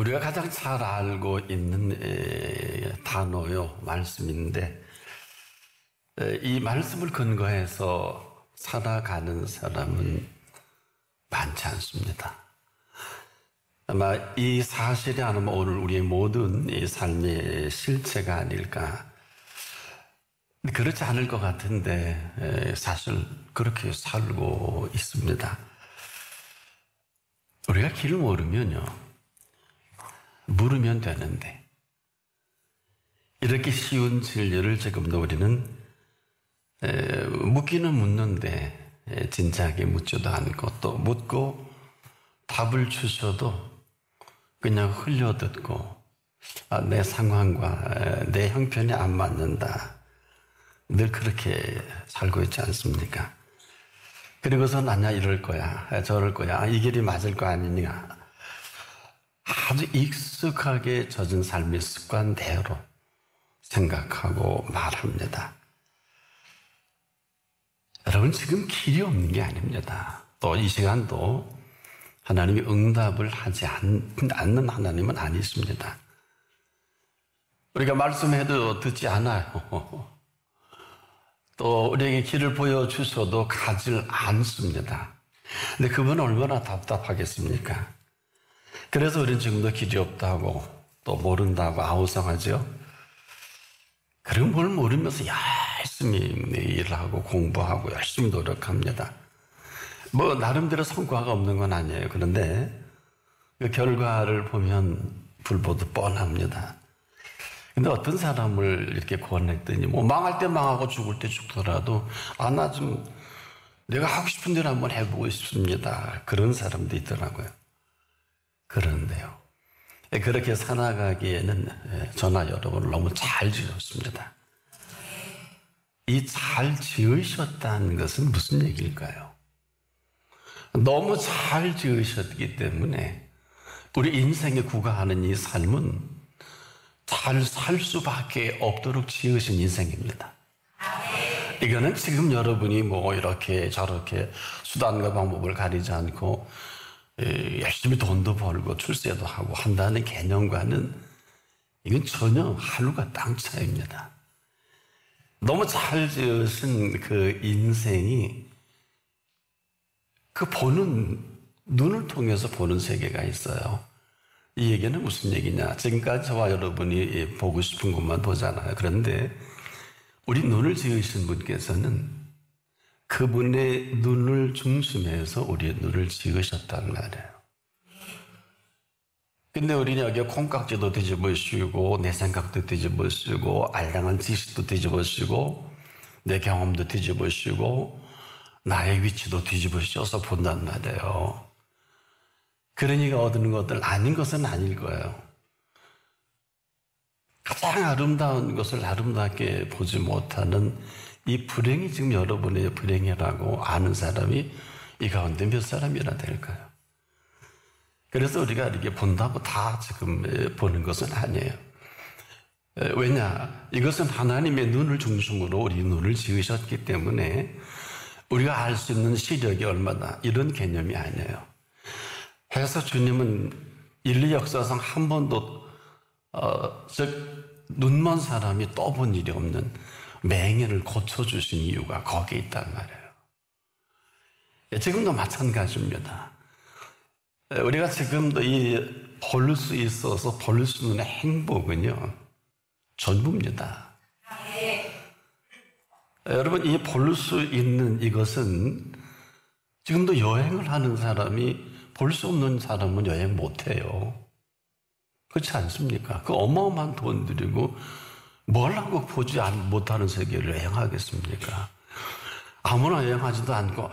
우리가 가장 잘 알고 있는 단어요, 말씀인데, 이 말씀을 근거해서 살아가는 사람은 많지 않습니다. 아마 이 사실이 아마 오늘 우리의 모든 이 삶의 실체가 아닐까. 그렇지 않을 것 같은데 사실 그렇게 살고 있습니다. 우리가 길을 모르면요, 물으면 되는데, 이렇게 쉬운 진리를 지금도 우리는 묻기는 묻는데 진지하게 묻지도 않고, 또 묻고 답을 주셔도 그냥 흘려듣고 내 상황과 내 형편이 안 맞는다, 늘 그렇게 살고 있지 않습니까? 그리고선 아니야, 이럴 거야, 저럴 거야, 이 길이 맞을 거 아니냐, 아주 익숙하게 젖은 삶의 습관대로 생각하고 말합니다. 여러분, 지금 길이 없는 게 아닙니다. 또 이 시간도 하나님이 응답을 하지 않는 하나님은 아니십니다. 우리가 말씀해도 듣지 않아요. 또 우리에게 길을 보여주셔도 가질 않습니다. 근데 그분은 얼마나 답답하겠습니까? 그래서 우리는 지금도 길이 없다고, 또 모른다고 아우성하죠. 그리고 뭘 모르면서 열심히 일을 하고 공부하고 열심히 노력합니다. 뭐 나름대로 성과가 없는 건 아니에요. 그런데 그 결과를 보면 불보듯 뻔합니다. 근데 어떤 사람을 이렇게 권했더니 뭐 망할 때 망하고 죽을 때 죽더라도 나 좀 내가 하고 싶은 대로 한번 해보고 싶습니다, 그런 사람도 있더라고요. 그런데요, 그렇게 살아가기에는 저나 여러분을 너무 잘 지으셨습니다. 이 잘 지으셨다는 것은 무슨 얘기일까요? 너무 잘 지으셨기 때문에 우리 인생에 구가하는 이 삶은 잘 살 수밖에 없도록 지으신 인생입니다. 이거는 지금 여러분이 뭐 이렇게 저렇게 수단과 방법을 가리지 않고 열심히 돈도 벌고 출세도 하고 한다는 개념과는 이건 전혀 하늘과 땅 차이입니다. 너무 잘 지으신 그 인생이 그 보는 눈을 통해서 보는 세계가 있어요. 이 얘기는 무슨 얘기냐? 지금까지 저와 여러분이 보고 싶은 것만 보잖아요. 그런데 우리 눈을 지으신 분께서는 그분의 눈을 중심해서 우리의 눈을 지으셨단 말이에요. 근데 우리는 여기에 콩깍지도 뒤집어 씌우고 내 생각도 뒤집어 씌우고 알량한 지식도 뒤집어 씌우고 내 경험도 뒤집어 씌우고 나의 위치도 뒤집어 씌워서 본단 말이에요. 그러니까 얻는 것들 아닌 것은 아닐 거예요. 가장 아름다운 것을 아름답게 보지 못하는 이 불행이 지금 여러분의 불행이라고 아는 사람이 이 가운데 몇 사람이나 될까요? 그래서 우리가 이렇게 본다고 다 지금 보는 것은 아니에요. 왜냐? 이것은 하나님의 눈을 중심으로 우리 눈을 지으셨기 때문에 우리가 알 수 있는 시력이 얼마나 이런 개념이 아니에요. 그래서 주님은 인류 역사상 한 번도 눈먼 사람이 떠본 일이 없는 맹인을 고쳐주신 이유가 거기에 있단 말이에요. 지금도 마찬가지입니다. 우리가 지금도 이 볼 수 있어서 볼 수 있는 행복은요, 전부입니다. 여러분, 이 볼 수 있는 이것은 지금도 여행을 하는 사람이 볼 수 없는 사람은 여행 못해요. 그렇지 않습니까? 그 어마어마한 돈 들이고 뭘 하고 보지 못하는 세계를 여행하겠습니까? 아무나 여행하지도 않고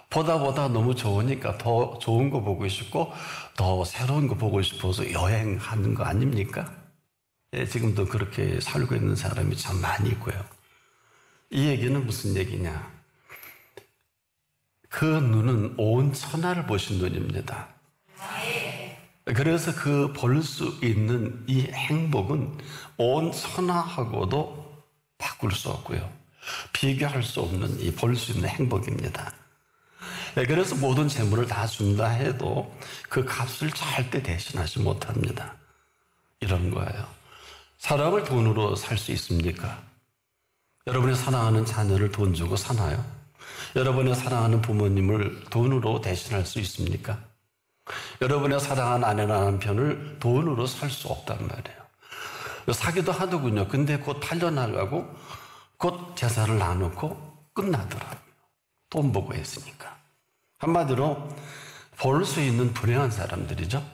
보다 너무 좋으니까 더 좋은 거 보고 싶고 더 새로운 거 보고 싶어서 여행하는 거 아닙니까? 지금도 그렇게 살고 있는 사람이 참 많이 있고요. 이 얘기는 무슨 얘기냐? 그 눈은 온 천하를 보신 눈입니다. 그래서 그 볼 수 있는 이 행복은 온 천하하고도 바꿀 수 없고요, 비교할 수 없는 이 볼 수 있는 행복입니다. 그래서 모든 재물을 다 준다 해도 그 값을 절대 대신하지 못합니다. 이런 거예요. 사람을 돈으로 살 수 있습니까? 여러분의 사랑하는 자녀를 돈 주고 사나요? 여러분의 사랑하는 부모님을 돈으로 대신할 수 있습니까? 여러분의 사랑하는 아내나 남편을 돈으로 살 수 없단 말이에요. 사기도 하더군요. 근데 곧 팔려나가고 곧 재산을 나누고 끝나더라고요. 돈 보고 했으니까. 한마디로 볼 수 있는 불행한 사람들이죠.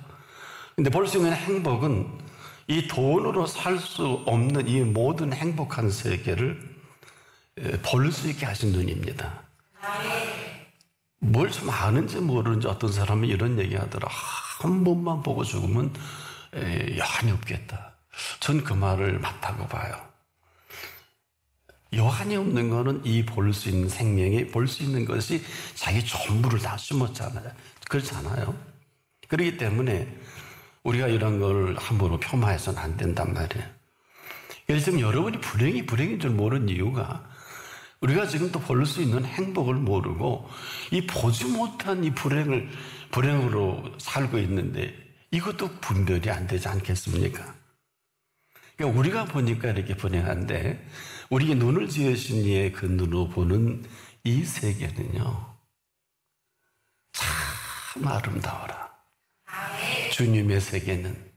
근데 볼 수 있는 행복은 이 돈으로 살 수 없는 이 모든 행복한 세계를 볼 수 있게 하신 눈입니다. 뭘 좀 아는지 모르는지 어떤 사람은 이런 얘기 하더라. 한 번만 보고 죽으면 여한이 없겠다. 전 그 말을 맞다고 봐요. 여한이 없는 거는 이 볼 수 있는 생명이 볼 수 있는 것이 자기 전부를 다 심었잖아요. 그렇잖아요. 그렇기 때문에 우리가 이런 걸 함부로 폄하해서는 안 된단 말이에요. 그래서 지금 여러분이 불행인 줄 모르는 이유가 우리가 지금도 볼 수 있는 행복을 모르고 이 보지 못한 이 불행으로 살고 있는데 이것도 분별이 안 되지 않겠습니까? 그러니까 우리가 보니까 이렇게 불행한데 우리에게 눈을 지으신 이의 그 눈으로 보는 이 세계는요 참 아름다워라. 주님의 세계는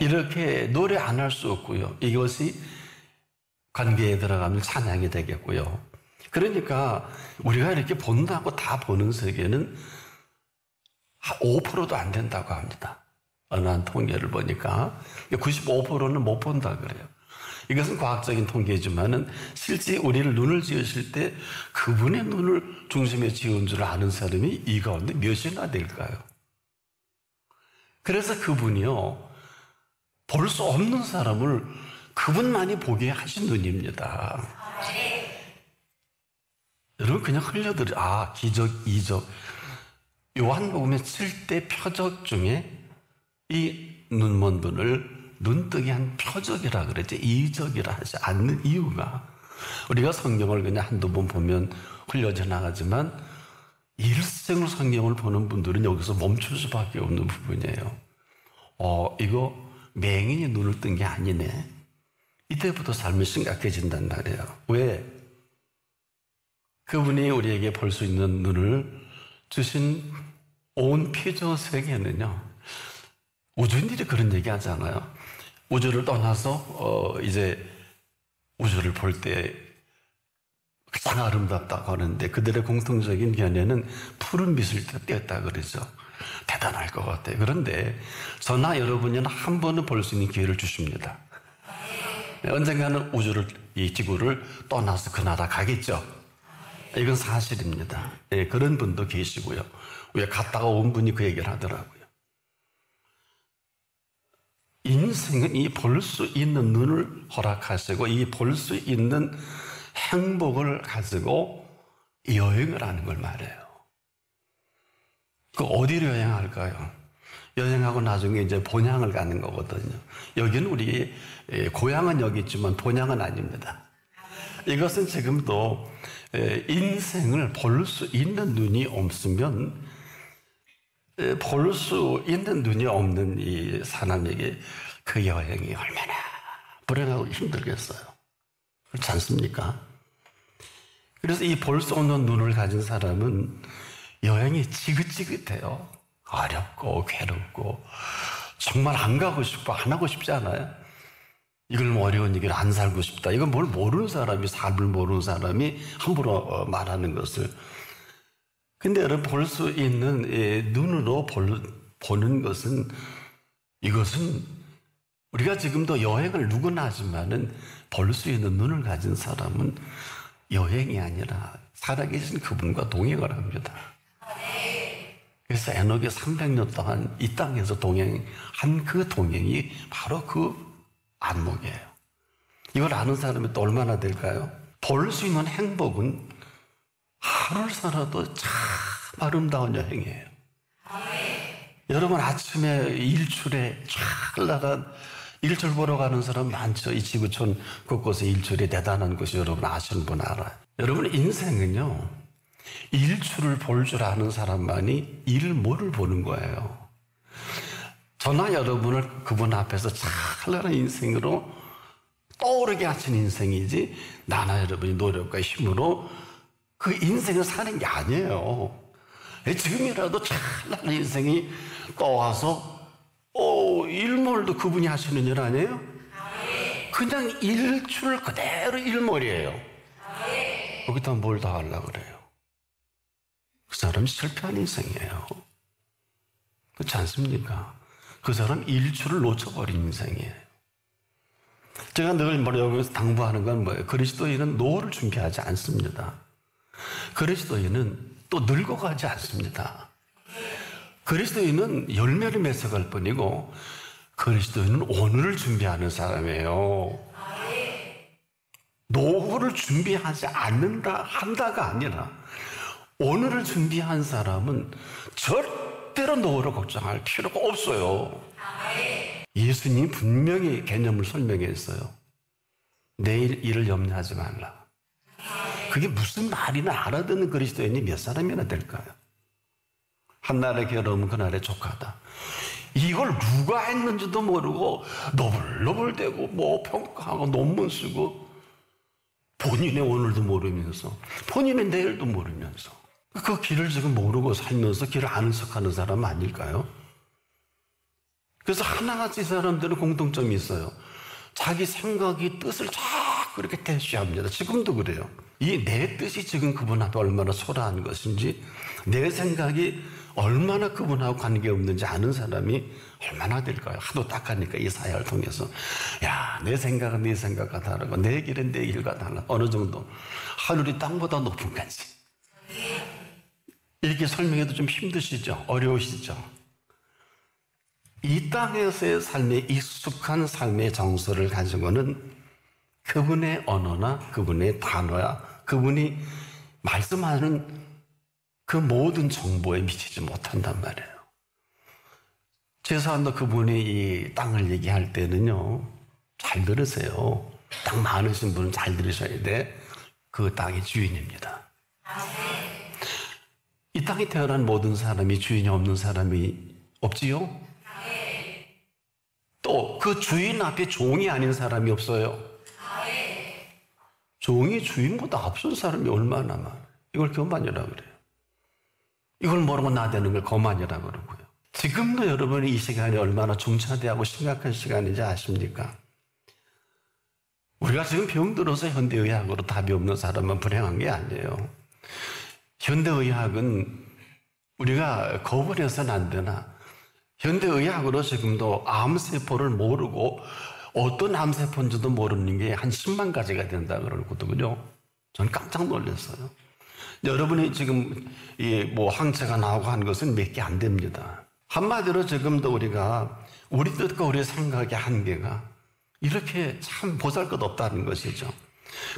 이렇게 노래 안 할 수 없고요. 이것이 관계에 들어가면 찬양이 되겠고요. 그러니까 우리가 이렇게 본다고 다 보는 세계는 5%도 안 된다고 합니다. 어느 한 통계를 보니까 95%는 못 본다 그래요. 이것은 과학적인 통계지만은 실제 우리를 눈을 지으실 때 그분의 눈을 중심에 지은 줄 아는 사람이 이 가운데 몇이나 될까요? 그래서 그분이요 볼 수 없는 사람을 그분만이 보게 하신 눈입니다. 여러분 그냥 흘려들어 기적, 이적. 요한복음의 7대 표적 중에 이 눈먼 분을 눈뜨게 한 표적이라 그랬지 이적이라 하지 않는 이유가 우리가 성경을 그냥 한두 번 보면 흘려져 나가지만 일생을 성경을 보는 분들은 여기서 멈출 수밖에 없는 부분이에요. 이거 맹인이 눈을 뜬 게 아니네. 이때부터 삶이 심각해진단 말이에요. 왜? 그분이 우리에게 볼 수 있는 눈을 주신 온 피조 세계는요. 우주인들이 그런 얘기 하잖아요. 우주를 떠나서 이제 우주를 볼 때 가장 아름답다고 하는데 그들의 공통적인 견해는 푸른 빛을 띄었다 그러죠. 대단할 것 같아요. 그런데 저나 여러분이는 한 번은 볼 수 있는 기회를 주십니다. 언젠가는 이 지구를 떠나서 그 나라 가겠죠. 이건 사실입니다. 그런 분도 계시고요. 왜 갔다가 온 분이 그 얘기를 하더라고요. 인생은 이 볼 수 있는 눈을 허락하시고 이 볼 수 있는 행복을 가지고 여행을 하는 걸 말해요. 그 어디로 여행할까요? 여행하고 나중에 이제 본향을 가는 거거든요. 여기는 우리 고향은 여기 있지만 본향은 아닙니다. 이것은 지금도 인생을 볼 수 있는 눈이 없으면 볼 수 있는 눈이 없는 이 사람에게 그 여행이 얼마나 불행하고 힘들겠어요. 그렇지 않습니까? 그래서 이 볼 수 없는 눈을 가진 사람은 여행이 지긋지긋해요. 어렵고 괴롭고 정말 안 가고 싶고 안 하고 싶지 않아요? 이걸 뭐 어려운 얘기를 안 살고 싶다. 이건 뭘 모르는 사람이 삶을 모르는 사람이 함부로 말하는 것을. 근데 여러분 볼 수 있는 눈으로 보는 것은 이것은 우리가 지금도 여행을 누구나 하지만은 볼 수 있는 눈을 가진 사람은 여행이 아니라 살아계신 그분과 동행을 합니다. 그래서 에녹이 300년 동안 이 땅에서 동행한 그 동행이 바로 그 안목이에요. 이걸 아는 사람이 또 얼마나 될까요? 볼 수 있는 행복은 하루를 살아도 참 아름다운 여행이에요. 여러분 아침에 일출에 찰나란 일출 보러 가는 사람 많죠. 이 지구촌 곳곳에 일출이 대단한 것이 여러분 아시는 분 알아요. 여러분 인생은요 일출을 볼 줄 아는 사람만이 일몰을 보는 거예요. 저나 여러분을 그분 앞에서 찬란한 인생으로 떠오르게 하신 인생이지, 나나 여러분이 노력과 힘으로 그 인생을 사는 게 아니에요. 지금이라도 찬란한 인생이 떠와서 일몰도 그분이 하시는 일 아니에요? 그냥 일출 그대로 일몰이에요. 거기다 뭘 더 하려고 그래요? 그 사람이 실패한 인생이에요. 그렇지 않습니까? 그 사람 일출을 놓쳐버린 인생이에요. 제가 늘 여기서 당부하는 건 뭐예요? 그리스도인은 노후를 준비하지 않습니다. 그리스도인은 또 늙어가지 않습니다. 그리스도인은 열매를 맺어갈 뿐이고, 그리스도인은 오늘을 준비하는 사람이에요. 노후를 준비하지 않는다, 한다가 아니라 오늘을 준비한 사람은 절대로 노후를 걱정할 필요가 없어요. 예수님 분명히 개념을 설명했어요. 내일 일을 염려하지 말라. 그게 무슨 말이나 알아듣는 그리스도인이 몇 사람이나 될까요? 한날의 괴로움은 그날의 족하다. 이걸 누가 했는지도 모르고 너불너불대고 뭐 평가하고 논문 쓰고, 본인의 오늘도 모르면서, 본인의 내일도 모르면서, 그 길을 지금 모르고 살면서 길을 아는 척하는 사람 아닐까요? 그래서 하나같이 사람들은 공통점이 있어요. 자기 생각이 뜻을 자꾸 이렇게 대쉬합니다. 지금도 그래요. 이 내 뜻이 지금 그분 앞에 얼마나 소라한 것인지, 내 생각이 얼마나 그분하고 관계없는지 아는 사람이 얼마나 될까요? 하도 딱하니까 이 사회를 통해서. 야, 내 생각은 네 생각과 다르고 내 길은 내 길과 달라. 어느 정도 하늘이 땅보다 높은 건지. 이렇게 설명해도 좀 힘드시죠? 어려우시죠? 이 땅에서의 삶에 익숙한 삶의 정서를 가지고는 그분의 언어나 그분의 단어야 그분이 말씀하는 그 모든 정보에 미치지 못한단 말이에요. 최소한도 그분이 이 땅을 얘기할 때는요, 잘 들으세요. 땅 많으신 분은 잘 들으셔야 돼. 그 땅의 주인입니다. 이 땅에 태어난 모든 사람이 주인이 없는 사람이 없지요? 또 그 주인 앞에 종이 아닌 사람이 없어요. 종이 주인보다 앞선 사람이 얼마나 많아요. 이걸 교만이라고 그래요. 이걸 모르고 나대는 걸 거만이라고 그러고요. 지금도 여러분이 이 시간이 얼마나 중차대하고 심각한 시간인지 아십니까? 우리가 지금 병들어서 현대의학으로 답이 없는 사람은 불행한 게 아니에요. 현대의학은 우리가 겁을 해서는 안 되나, 현대의학으로 지금도 암세포를 모르고 어떤 암세포인지도 모르는 게 한 10만 가지가 된다 그러거든요. 저는 깜짝 놀랐어요. 여러분이 지금 뭐 항체가 나오고 한 것은 몇 개 안 됩니다. 한마디로 지금도 우리가 우리 뜻과 우리 생각의 한계가 이렇게 참 보잘것없다는 것이죠.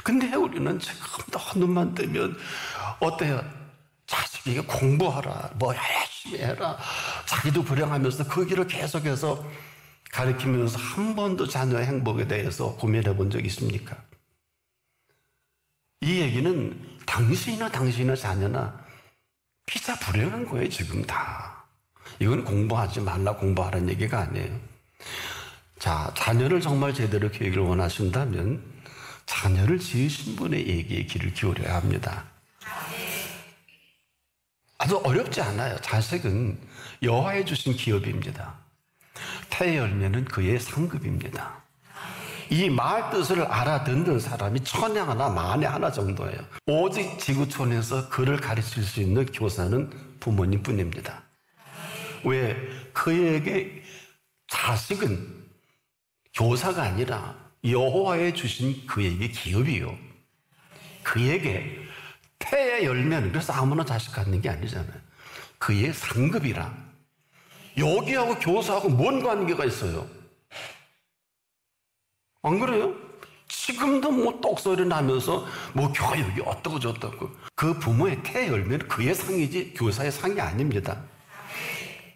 근데 우리는 지금도 눈만 뜨면 어때요? 자식이 공부하라, 뭐 열심히 해라, 자기도 불행하면서 그 길을 계속해서 가르치면서 한 번도 자녀의 행복에 대해서 고민해 본 적 있습니까? 이 얘기는 당신이나 자녀나 피자 불행한 거예요, 지금 다. 이건 공부하지 말라, 공부하라는 얘기가 아니에요. 자, 자녀를 정말 제대로 교육을 원하신다면 자녀를 지으신 분의 얘기에 귀를 기울여야 합니다. 아주 어렵지 않아요. 자식은 여호와의 주신 기업입니다. 태의 열매는 그의 상급입니다. 이 말 뜻을 알아듣는 사람이 천에 하나 만에 하나 정도예요. 오직 지구촌에서 그를 가르칠 수 있는 교사는 부모님 뿐입니다. 왜? 그에게 자식은 교사가 아니라 여호와의 주신 그에게 기업이요. 그에게 태의 열매는, 그래서 아무나 자식 갖는 게 아니잖아요. 그의 상급이라. 여기하고 교사하고 뭔 관계가 있어요? 안 그래요? 지금도 뭐 똑소리 나면서 뭐 교육이 어떠고 저떠고. 그 부모의 태 열매는 그의 상이지 교사의 상이 아닙니다.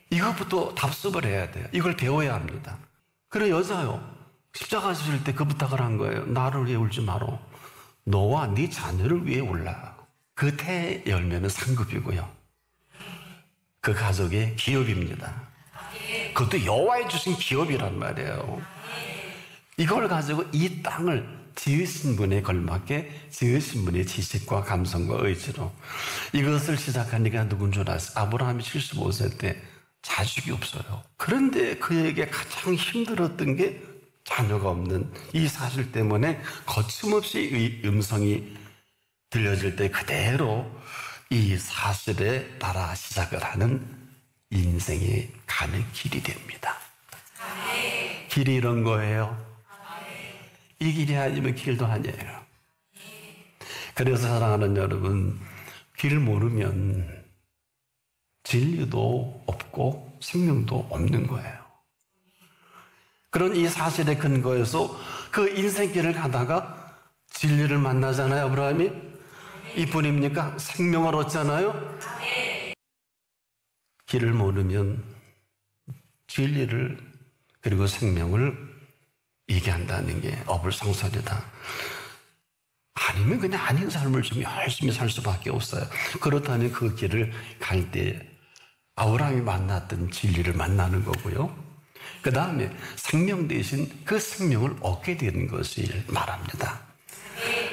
이것부터 답습을 해야 돼요. 이걸 배워야 합니다. 그래, 여자요, 십자가 지실 때 그 부탁을 한 거예요. 나를 위해 울지 마라. 너와 네 자녀를 위해 울라. 그 태 열매는 상급이고요. 그 가족의 기업입니다. 그것도 여호와의 주신 기업이란 말이에요. 이걸 가지고 이 땅을 지으신 분에 걸맞게 지으신 분의 지식과 감성과 의지로 이것을 시작하니까 누군 줄 아세요? 아브라함이 75세 때 자식이 없어요. 그런데 그에게 가장 힘들었던 게 자녀가 없는 이 사실 때문에 거침없이 이 음성이 들려질 때 그대로 이 사실에 따라 시작을 하는 인생이 가는 길이 됩니다. 길이 이런 거예요. 이 길이 아니면 길도 아니에요. 그래서 사랑하는 여러분, 길 모르면 진리도 없고 생명도 없는 거예요. 그런 이 사실에 근거해서 그 인생길을 가다가 진리를 만나잖아요. 아브라함이 이뿐입니까? 생명을 얻잖아요. 길을 모르면 진리를 그리고 생명을 얘기한다는 게 어불성설이다. 아니면 그냥 아닌 삶을 좀 열심히 살 수밖에 없어요. 그렇다면 그 길을 갈 때 아브라함이 만났던 진리를 만나는 거고요. 그 다음에 생명 대신 그 생명을 얻게 되는 것을 말합니다.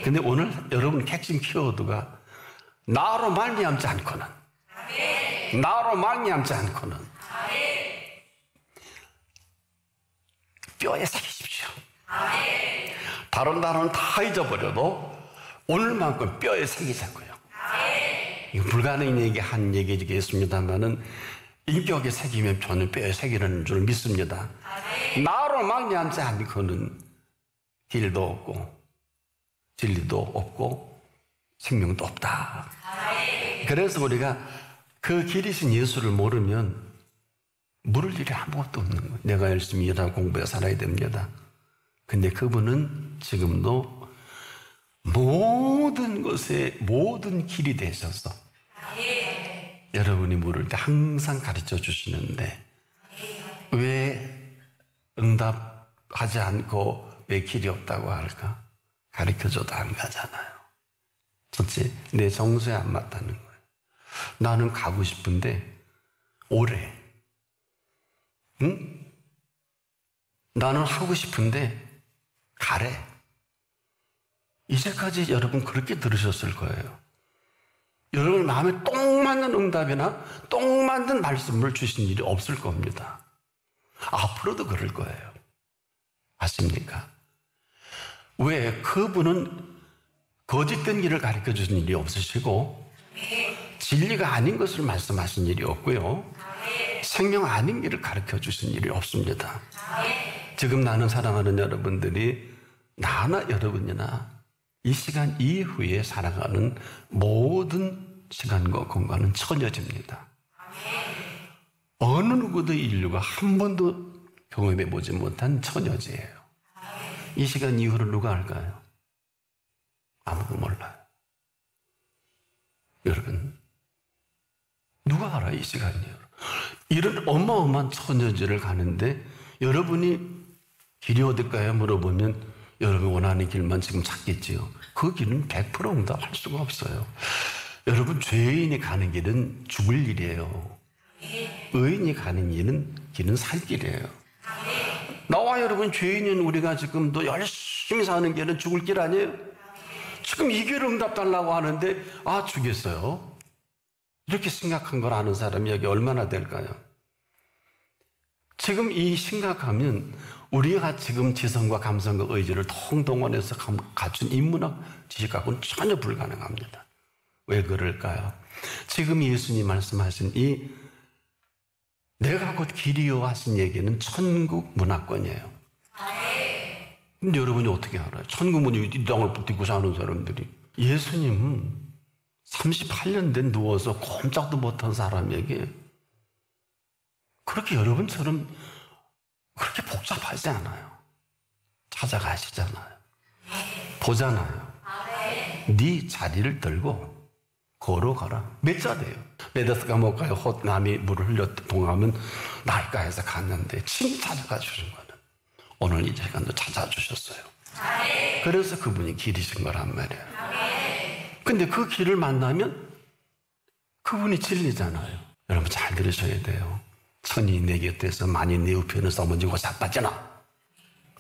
근데 오늘 여러분 핵심 키워드가 나로 말미암지 않고는, 나로 말미암지 않고는 뼈에 새기십시오. 다른 단어는 다 잊어버려도 오늘만큼 뼈에 새기자고요. 이거 불가능한 얘기 한 얘기겠습니다만은 인격에 새기면 저는 뼈에 새기는 줄 믿습니다. 나로 말미암지 않고는 길도 없고 진리도 없고 생명도 없다. 그래서 우리가 그 길이신 예수를 모르면 물을 일이 아무것도 없는 거예요. 내가 열심히 일하고 공부해 살아야 됩니다. 근데 그분은 지금도 모든 것에 모든 길이 되셔서 여러분이 물을 때 항상 가르쳐 주시는데 왜 응답하지 않고 왜 길이 없다고 할까? 가르쳐줘도 안 가잖아요. 첫째, 내 정서에 안 맞다는 거예요. 나는 가고 싶은데 오래. 응? 나는 하고 싶은데 가래. 이제까지 여러분 그렇게 들으셨을 거예요. 여러분 마음에 똥 맞는 응답이나 똥 맞는 말씀을 주신 일이 없을 겁니다. 앞으로도 그럴 거예요. 아십니까? 왜? 그분은 거짓된 길을 가르쳐 주신 일이 없으시고 진리가 아닌 것을 말씀하신 일이 없고요. 생명 아닌 길을 가르쳐 주신 일이 없습니다. 지금 나는 사랑하는 여러분들이 나나 여러분이나 이 시간 이후에 살아가는 모든 시간과 공간은 처녀집니다. 어느 누구도 인류가 한 번도 경험해 보지 못한 처녀지예요. 이 시간 이후를 누가 알까요? 아무도 몰라요. 여러분, 누가 알아요, 이 시간이요? 이런 어마어마한 처녀지를 가는데 여러분이 길이 어딜까요? 물어보면 여러분 원하는 길만 지금 찾겠지요. 그 길은 100% 응답할 수가 없어요. 여러분, 죄인이 가는 길은 죽을 일이에요. 의인이 가는 길은 살 길이에요. 나와 여러분 죄인인 우리가 지금도 열심히 사는 길은 죽을 길 아니에요? 지금 이 길 응답 달라고 하는데 죽겠어요. 이렇게 심각한 걸 아는 사람이 여기 얼마나 될까요? 지금 이 심각하면 우리가 지금 지성과 감성과 의지를 통동원해서 갖춘 인문학 지식하고는 전혀 불가능합니다. 왜 그럴까요? 지금 예수님 말씀하신 이 내가 곧 길이요 하신 얘기는 천국 문화권이에요. 근데 여러분이 어떻게 알아요? 천국 문이 이 땅을 붙들고 사는 사람들이. 예수님은 38년 된 누워서 꼼짝도 못한 사람에게 그렇게 여러분처럼 그렇게 복잡하지 않아요. 찾아가시잖아요. 보잖아요. 네 자리를 들고 걸어가라. 몇 자리예요? 베데스다 못 가요. 남이 물을 흘렸 동하면 날가에서 갔는데 친히 찾아가 주신 거는 오늘 이 시간도 찾아주셨어요. 그래서 그분이 길이신 거란 말이에요. 근데 그 길을 만나면 그분이 진리잖아요. 여러분 잘 들으셔야 돼요. 천이 내 곁에서 만이 내 우편을 써먼지고 자빠지나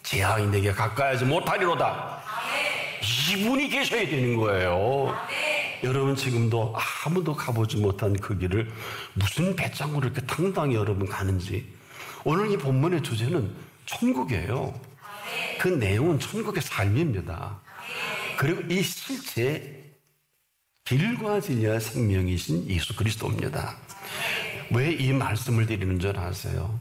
재앙이 내게 가까이하지 못하리로다. 이분이 계셔야 되는 거예요. 여러분 지금도 아무도 가보지 못한 그 길을 무슨 배짱으로 이렇게 당당히 여러분 가는지. 오늘 이 본문의 주제는 천국이에요. 그 내용은 천국의 삶입니다. 그리고 이 실제 길과 진리와 생명이신 예수 그리스도입니다. 왜 이 말씀을 드리는 줄 아세요?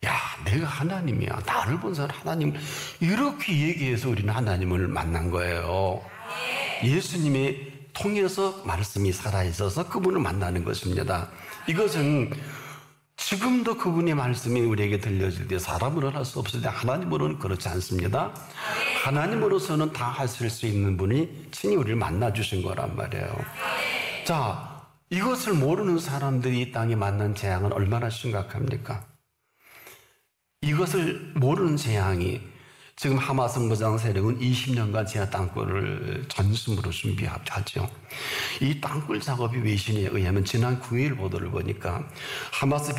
야, 내가 하나님이야. 나를 본 사람 하나님. 이렇게 얘기해서 우리는 하나님을 만난 거예요. 예수님이 통해서 말씀이 살아있어서 그분을 만나는 것입니다. 이것은 지금도 그분의 말씀이 우리에게 들려질 때 사람으로는 할 수 없을 때 하나님으로는 그렇지 않습니다. 하나님으로서는 다 하실 수 있는 분이 친히 우리를 만나주신 거란 말이에요. 자, 이것을 모르는 사람들이 이 땅에 만난 재앙은 얼마나 심각합니까? 이것을 모르는 재앙이 지금 하마스 무장 세력은 20년간 지하 땅굴을 전심으로 준비하죠. 이 땅굴 작업이 외신에 의하면 지난 9일 보도를 보니까 하마스가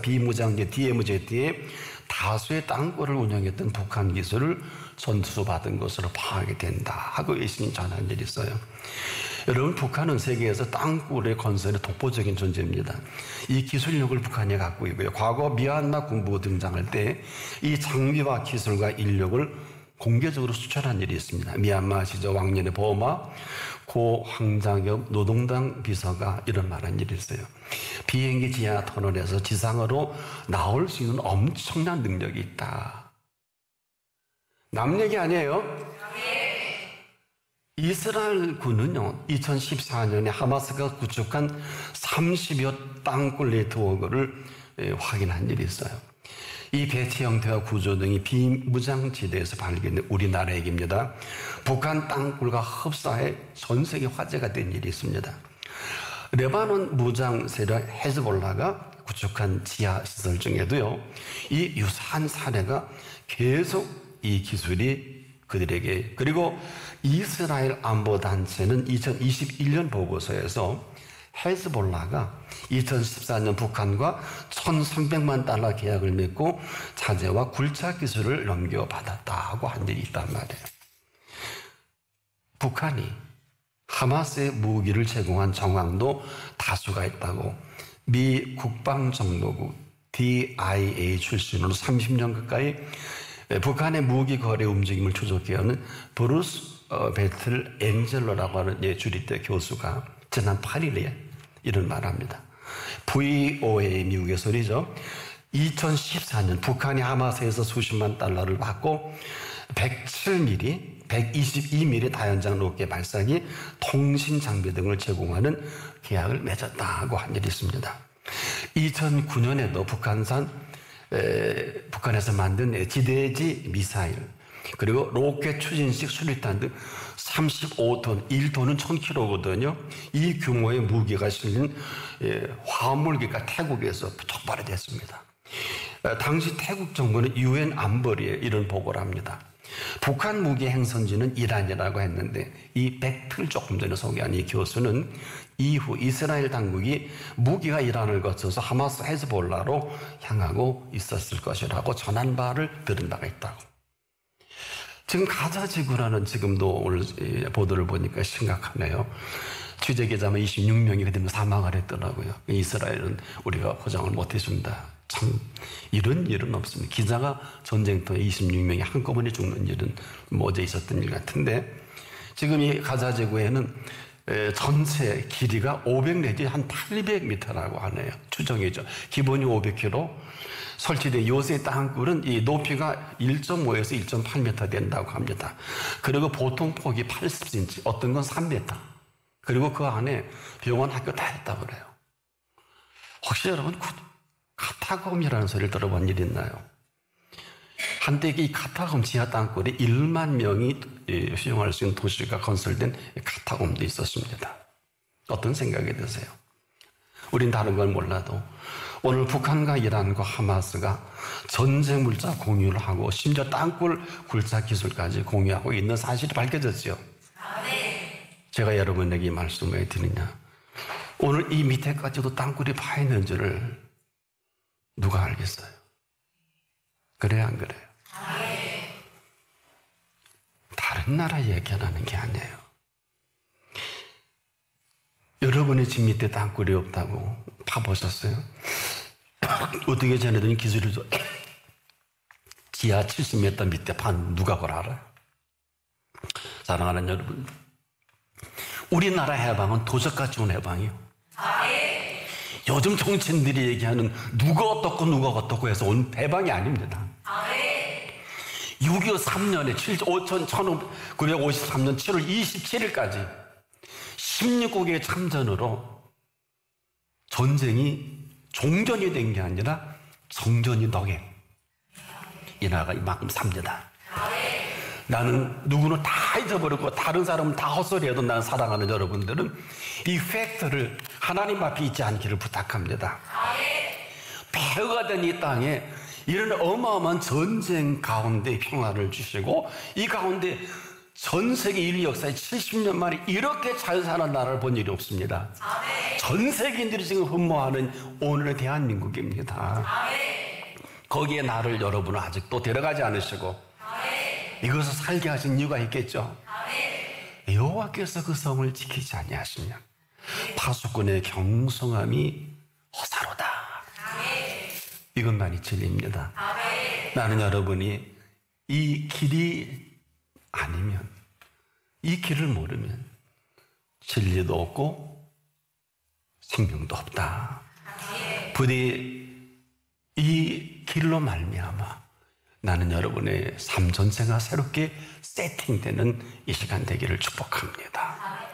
비무장제 DMZ에 다수의 땅굴을 운영했던 북한 기술을 전수받은 것으로 파악이 된다 하고 외신이 전한 일이 있어요. 여러분 북한은 세계에서 땅굴의 건설에 독보적인 존재입니다. 이 기술력을 북한이 갖고 있고요. 과거 미얀마 군부가 등장할 때 이 장비와 기술과 인력을 공개적으로 수출한 일이 있습니다. 미얀마 시절 왕년의 버마 고 황장엽 노동당 비서가 이런 말한 일이 있어요. 비행기 지하 터널에서 지상으로 나올 수 있는 엄청난 능력이 있다. 남 얘기 아니에요? 이스라엘 군은요, 2014년에 하마스가 구축한 30여 땅굴 네트워크를 확인한 일이 있어요. 이 배치 형태와 구조 등이 비무장지대에서 발견된 우리나라 얘기입니다. 북한 땅굴과 흡사해 전 세계 화제가 된 일이 있습니다. 레바논 무장 세력 헤즈볼라가 구축한 지하시설 중에도요, 이 유사한 사례가 계속 이 기술이 그들에게, 그리고 이스라엘 안보단체는 2021년 보고서에서 헤즈볼라가 2014년 북한과 1,300만 달러 계약을 맺고 자재와 굴착 기술을 넘겨받았다고 한 일이 있단 말이에요. 북한이 하마스의 무기를 제공한 정황도 다수가 있다고 미 국방정보국 DIA 출신으로 30년 가까이 북한의 무기 거래 움직임을 추적해오는 브루스 베틀 엔젤러라고 하는 주립대 교수가 지난 8일에 이런 말합니다. VOA 미국의 소리죠. 2014년 북한이 하마스에서 수십만 달러를 받고 107mm, 122mm 다연장 로켓 발사기, 통신 장비 등을 제공하는 계약을 맺었다고 한 일이 있습니다. 2009년에도 북한에서 만든 지대지 미사일, 그리고 로켓 추진식 수리탄 등 35톤, 1톤은 1000kg거든요. 이 규모의 무기가 실린 화물기가 태국에서 촉발이 됐습니다. 당시 태국 정부는 UN 안보리에 이런 보고를 합니다. 북한 무기 행선지는 이란이라고 했는데 이 베틀 조금 전에 소개한 이 교수는 이후 이스라엘 당국이 무기가 이란을 거쳐서 하마스 헤즈볼라로 향하고 있었을 것이라고 전한 바를 들은 바가 있다고. 지금 가자 지구라는 지금도 오늘 보도를 보니까 심각하네요. 취재 기자만 26명이 그대로 사망을 했더라고요. 이스라엘은 우리가 보장을 못 해준다. 참 이런 일은 없습니다. 기자가 전쟁터에 26명이 한꺼번에 죽는 일은 어제 있었던 일 같은데, 지금 이 가자 지구에는 전체 길이가 500 내지 한 800m라고 하네요. 추정이죠. 기본이 500km. 설치된 요새 땅굴은 이 높이가 1.5에서 1.8m 된다고 합니다. 그리고 보통 폭이 80cm, 어떤 건 3m. 그리고 그 안에 병원, 학교 다 있다고 그래요. 혹시 여러분 카타콤이라는 소리를 들어본 일 있나요? 한때 이 카타콤 지하 땅굴에 1만 명이 수용할 수 있는 도시가 건설된 카타콤도 있었습니다. 어떤 생각이 드세요? 우린 다른 걸 몰라도 오늘 북한과 이란과 하마스가 전쟁 물자 공유를 하고 심지어 땅굴 굴착 기술까지 공유하고 있는 사실이 밝혀졌죠. 제가 여러분에게 말씀을 드리냐, 오늘 이 밑에까지도 땅굴이 파 있는 줄을 누가 알겠어요? 그래요, 안 그래요? 다른 나라 얘기하는 게 아니에요. 여러분의 집 밑에 땅굴이 없다고 파보셨어요? 어떻게 전해드린 기술이 지하 70m 밑에 판 누가 그걸 알아요? 사랑하는 여러분, 우리나라 해방은 도적같이 온 해방이요. 요즘 정치인들이 얘기하는 누가 어떻고 누가 어떻고 해서 온 해방이 아닙니다. 6.25 3년에 1953년 7월 27일까지 16국의 참전으로 전쟁이 종전이 된 게 아니라 정전이 덕에 이 나라가 이만큼 삽니다. 나는 누구는 다 잊어버리고 다른 사람은 다 헛소리해도 나는 사랑하는 여러분들은 이 팩트를 하나님 앞에 잊지 않기를 부탁합니다. 폐허가 된 이 땅에 이런 어마어마한 전쟁 가운데 평화를 주시고 이 가운데 전 세계 인류 역사에 70년 만에 이렇게 잘 사는 나라를 본 일이 없습니다. 전 세계인들이 지금 흠모하는 오늘의 대한민국입니다. 거기에 나를 여러분은 아직도 데려가지 않으시고 이것을 살게 하신 이유가 있겠죠. 여호와께서 그 성을 지키지 아니하시면 파수꾼의 경성함이 허사로다. 이것만이 진리입니다. 나는 여러분이 이 길이 아니면, 이 길을 모르면 진리도 없고 생명도 없다. 부디 이 길로 말미암아 나는 여러분의 삶 전체가 새롭게 세팅되는 이 시간 되기를 축복합니다.